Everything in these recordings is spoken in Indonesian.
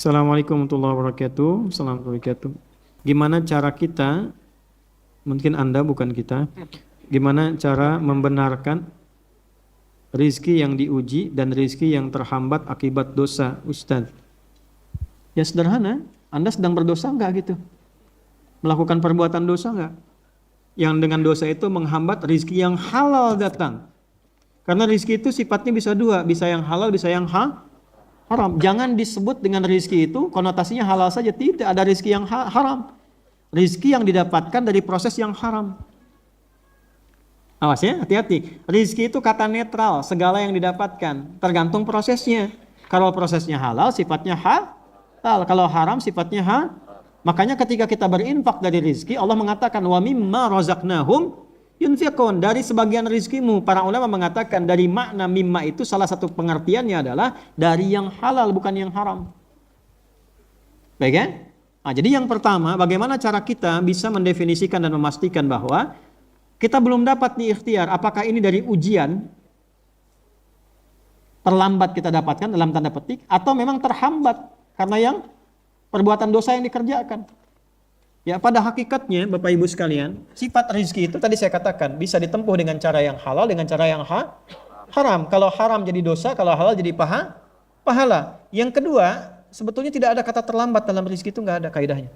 Assalamualaikum warahmatullahi wabarakatuh. Assalamualaikum warahmatullahi wabarakatuh. Gimana cara kita, mungkin Anda bukan kita, gimana cara membenarkan rizki yang diuji dan rizki yang terhambat akibat dosa, Ustaz? Ya sederhana, Anda sedang berdosa enggak gitu? Melakukan perbuatan dosa enggak? Yang dengan dosa itu menghambat rizki yang halal datang. Karena rizki itu sifatnya bisa dua, bisa yang halal, bisa yang haram. Jangan disebut dengan rizki itu konotasinya halal saja. Tidak, ada rizki yang haram. Rizki yang didapatkan dari proses yang haram. Awas ya, hati-hati. Rizki itu kata netral, segala yang didapatkan. Tergantung prosesnya. Kalau prosesnya halal, sifatnya halal. Kalau haram, sifatnya Makanya ketika kita berinfak dari rizki, Allah mengatakan, wa mimma razaqnahum yunfiqun, dari sebagian rizkimu. Para ulama mengatakan dari makna mimma itu salah satu pengertiannya adalah dari yang halal, bukan yang haram. Baik ya? Nah, jadi yang pertama, bagaimana cara kita bisa mendefinisikan dan memastikan bahwa kita belum dapat nih ikhtiar, apakah ini dari ujian terlambat kita dapatkan dalam tanda petik, atau memang terhambat karena yang perbuatan dosa yang dikerjakan. Ya, pada hakikatnya Bapak Ibu sekalian, sifat rizki itu tadi saya katakan bisa ditempuh dengan cara yang halal, dengan cara yang haram. Kalau haram jadi dosa, kalau halal jadi pahala. Yang kedua, sebetulnya tidak ada kata terlambat dalam rizki, itu nggak ada kaidahnya.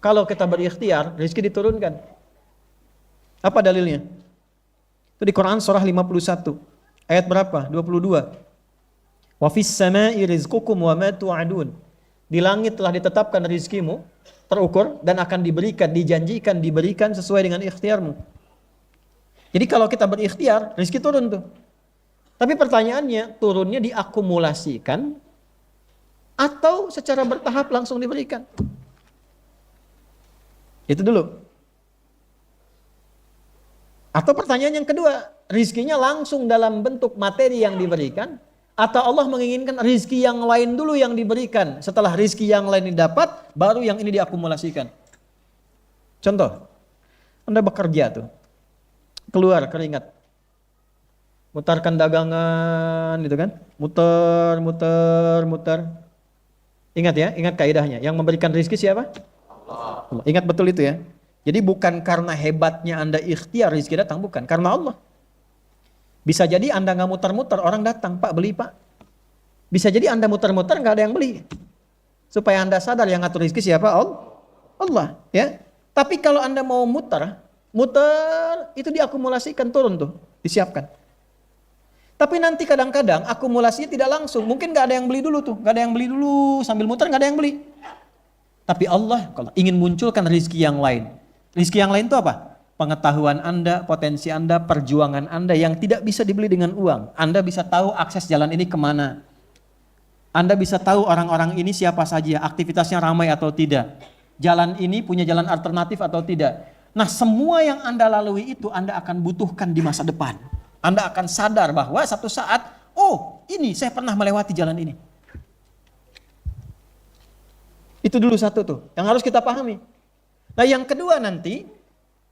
Kalau kita berikhtiar, rizki diturunkan. Apa dalilnya? Itu di Quran surah 51. Ayat berapa? 22. Wa fis sama'i rizqukum wa ma tu'adun. Di langit telah ditetapkan rizkimu, terukur dan akan diberikan, dijanjikan diberikan sesuai dengan ikhtiarmu. Jadi kalau kita berikhtiar, rizki turun tuh. Tapi pertanyaannya, turunnya diakumulasikan atau secara bertahap langsung diberikan? Itu dulu. Atau pertanyaan yang kedua, rizkinya langsung dalam bentuk materi yang diberikan, atau Allah menginginkan rizki yang lain dulu yang diberikan. Setelah rizki yang lain didapat, baru yang ini diakumulasikan. Contoh, Anda bekerja tuh, keluar keringat, mutarkan dagangan gitu kan, muter. Ingat ya, ingat kaidahnya. Yang memberikan rizki siapa? Allah. Ingat betul itu ya. Jadi bukan karena hebatnya Anda ikhtiar rizki datang, bukan. Karena Allah. Bisa jadi Anda nggak muter-muter, orang datang, Pak beli Pak. Bisa jadi Anda muter-muter nggak ada yang beli. Supaya Anda sadar yang ngatur rizki siapa? Allah. Ya. Tapi kalau Anda mau muter itu diakumulasikan, turun tuh, disiapkan. Tapi nanti kadang-kadang akumulasinya tidak langsung. Mungkin nggak ada yang beli dulu tuh, nggak ada yang beli dulu, sambil muter nggak ada yang beli. Tapi Allah kalau ingin munculkan rizki yang lain. Rizki yang lain itu apa? Pengetahuan Anda, potensi Anda, perjuangan Anda yang tidak bisa dibeli dengan uang. Anda bisa tahu akses jalan ini kemana. Anda bisa tahu orang-orang ini siapa saja, aktivitasnya ramai atau tidak. Jalan ini punya jalan alternatif atau tidak. Nah, semua yang Anda lalui itu Anda akan butuhkan di masa depan. Anda akan sadar bahwa satu saat, oh ini saya pernah melewati jalan ini. Itu dulu satu tuh, yang harus kita pahami. Nah yang kedua nanti,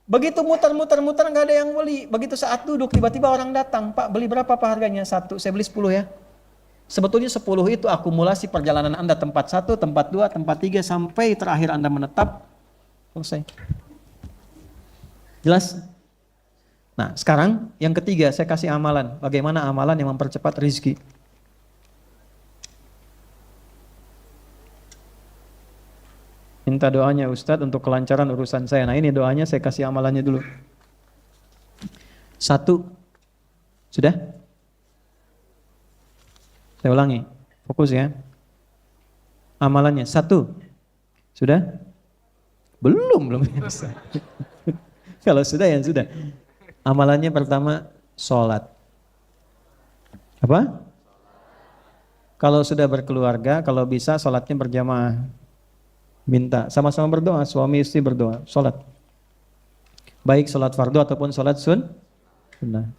begitu muter-muter nggak ada yang beli. Begitu saat duduk tiba-tiba orang datang, Pak beli berapa Pak harganya? 1, saya beli 10 ya. Sebetulnya 10 itu akumulasi perjalanan Anda tempat 1, tempat 2, tempat 3 sampai terakhir Anda menetap. Selesai. Jelas? Nah sekarang yang ketiga saya kasih amalan. Bagaimana amalan yang mempercepat rizki? Minta doanya Ustadz untuk kelancaran urusan saya. Nah ini doanya, saya kasih amalannya dulu. 1. Sudah? Saya ulangi. Fokus ya. Amalannya 1. Sudah? Belum bisa. Kalau sudah ya sudah. Amalannya pertama, sholat. Apa? Kalau sudah berkeluarga, kalau bisa sholatnya berjamaah. Minta, sama-sama berdoa, suami istri berdoa, sholat. Baik sholat fardu ataupun sholat sunnah.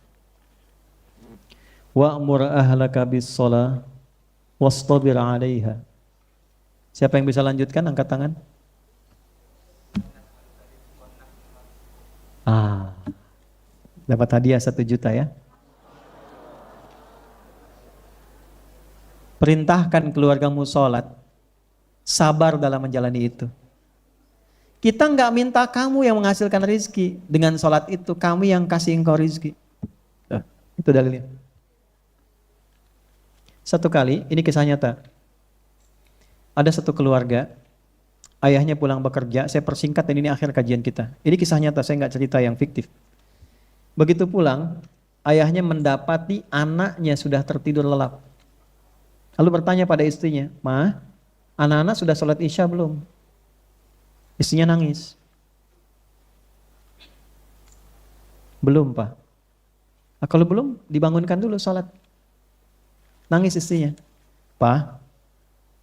Wa'mur ahlaka bis sholah wastabir 'alaiha. Siapa yang bisa lanjutkan, angkat tangan. Dapat hadiah 1 juta ya. Perintahkan keluargamu sholat Sabar dalam menjalani itu. Kita nggak minta kamu yang menghasilkan rizki. Dengan sholat itu, kami yang kasih engkau rizki. Itu dalilnya. Satu kali, ini kisah nyata. Ada satu keluarga, ayahnya pulang bekerja, saya persingkat dan ini akhir kajian kita. Ini kisah nyata, saya nggak cerita yang fiktif. Begitu pulang, ayahnya mendapati anaknya sudah tertidur lelap. Lalu bertanya pada istrinya, "Ma, anak-anak sudah sholat isya belum?" Istrinya nangis. "Belum, Pak." Kalau belum, dibangunkan dulu sholat. Nangis istrinya. "Pak,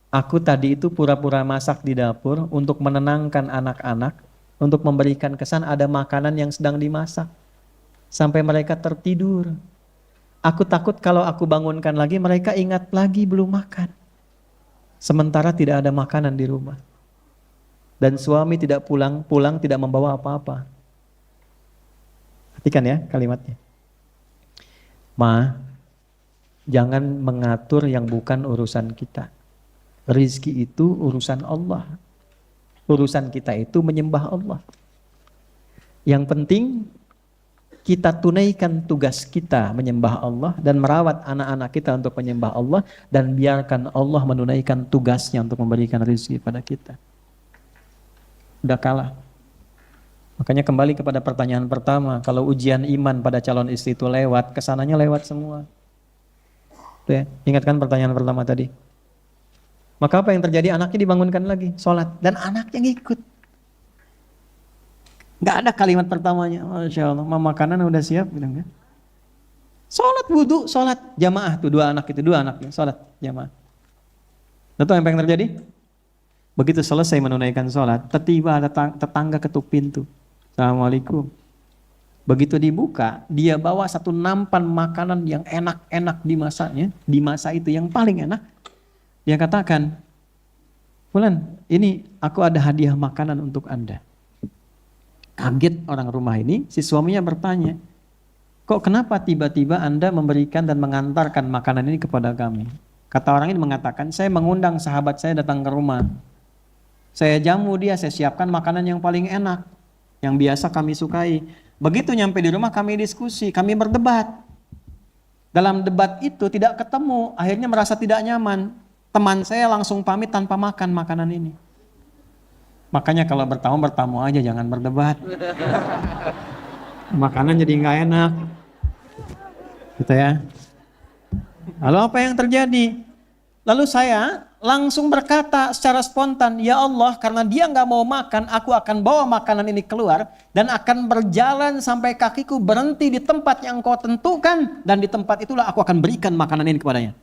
aku tadi itu pura-pura masak di dapur untuk menenangkan anak-anak, untuk memberikan kesan ada makanan yang sedang dimasak. Sampai mereka tertidur. Aku takut kalau aku bangunkan lagi, mereka ingat lagi belum makan. Sementara tidak ada makanan di rumah. Dan suami tidak pulang tidak membawa apa-apa." Perhatikan ya kalimatnya. "Ma, jangan mengatur yang bukan urusan kita. Rizki itu urusan Allah. Urusan kita itu menyembah Allah. Yang penting kita tunaikan tugas kita menyembah Allah dan merawat anak-anak kita untuk menyembah Allah, dan biarkan Allah menunaikan tugasnya untuk memberikan rizki pada kita." Udah kalah. Makanya kembali kepada pertanyaan pertama, kalau ujian iman pada calon istri itu lewat, kesananya lewat semua. Tuh ya, ingatkan pertanyaan pertama tadi. Maka apa yang terjadi? Anaknya dibangunkan lagi, sholat, dan anaknya ngikut. Gak ada kalimat pertamanya, Masya Allah, makanan udah siap, bilang kan. Sholat wudhu, sholat jamaah tuh dua anaknya, sholat jamaah. Tahu apa yang terjadi? Begitu selesai menunaikan sholat, tiba ada tetangga ketuk pintu. Assalamualaikum. Begitu dibuka, dia bawa satu nampan makanan yang enak-enak dimasaknya, di masa itu yang paling enak. Dia katakan, "Fulan, ini aku ada hadiah makanan untuk Anda." Kaget orang rumah ini, si suaminya bertanya, "Kok kenapa tiba-tiba Anda memberikan dan mengantarkan makanan ini kepada kami?" Kata orang ini mengatakan, "Saya mengundang sahabat saya datang ke rumah. Saya jamu dia, saya siapkan makanan yang paling enak, yang biasa kami sukai. Begitu nyampe di rumah kami diskusi, kami berdebat. Dalam debat itu tidak ketemu, akhirnya merasa tidak nyaman. Teman saya langsung pamit tanpa makan makanan ini." Makanya kalau bertamu aja, jangan berdebat. Makanan jadi nggak enak. Gitu ya. Lalu apa yang terjadi? Lalu saya langsung berkata secara spontan, "Ya Allah, karena dia nggak mau makan, aku akan bawa makanan ini keluar dan akan berjalan sampai kakiku berhenti di tempat yang Kau tentukan, dan di tempat itulah aku akan berikan makanan ini kepadanya.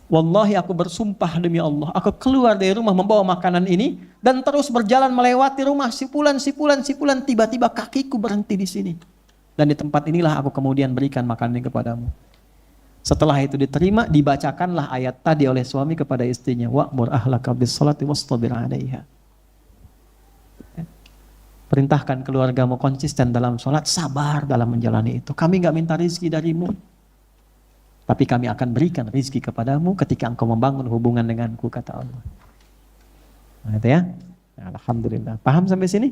Wallahi aku bersumpah demi Allah, aku keluar dari rumah membawa makanan ini dan terus berjalan melewati rumah sipulan, tiba-tiba kakiku berhenti di sini. Dan di tempat inilah aku kemudian berikan makanan ini kepadamu." Setelah itu diterima, dibacakanlah ayat tadi oleh suami kepada istrinya, "Wa'mur ahlaka bis-sholati wastabir 'alaiha." Perintahkan keluargamu konsisten dalam sholat, sabar dalam menjalani itu. Kami nggak minta rizki darimu, tapi kami akan berikan rizki kepadamu ketika engkau membangun hubungan denganku, kata Allah. Nah, itu ya. Alhamdulillah. Paham sampai sini?